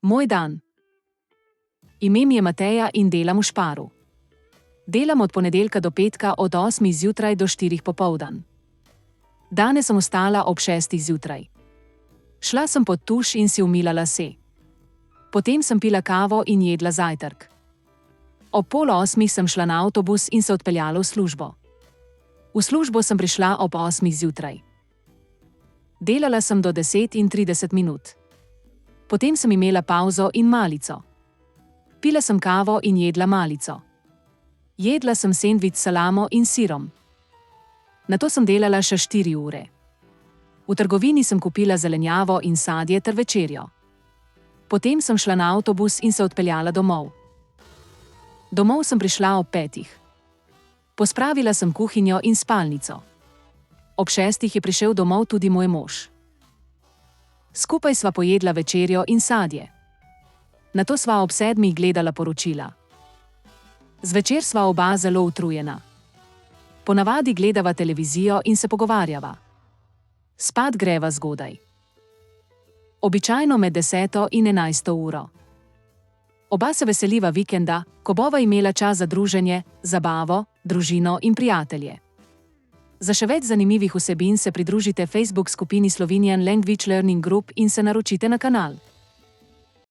Moj dan. Ime mi je Mateja in delam v Sparu. Delam od ponedeljka do petka od 8 zjutraj do 4 popoldan. Danes sem vstala ob 6 zjutraj. Šla sem pod tuš in si umila lase. Potem sem pila kavo in jedla zajtrk. Ob 7:30 sem šla na avtobus in se odpeljala v službo. V službo sem prišla ob 8 zjutraj. Delala sem do 10:30. Potem sem imela pauzo in malico. Pila sem kavo in jedla malico. Jedla sem sendvič s salamo in sirom. Nato sem delala še 4 ure. V trgovini sem kupila zelenjavo in sadje ter večerjo. Potem sem šla na avtobus in se odpeljala domov. Domov sem prišla ob 5. Pospravila sem kuhinjo in spalnico. Ob 6 je prišel domov tudi moj mož. Skupaj sva pojedla večerjo in sadje. Nato sva ob 7 gledala poročila. Zvečer sva oba zelo utrujena. Ponavadi gledava televizijo in se pogovarjava. Spat greva zgodaj. Običajno med 10 in 11 uro. Oba se veseliva vikenda, ko bova imela čas za druženje, zabavo, družino in prijatelje. Za še več zanimivih vsebin se pridružite Facebook skupini Slovenian Language Learning Group in se naročite na kanal.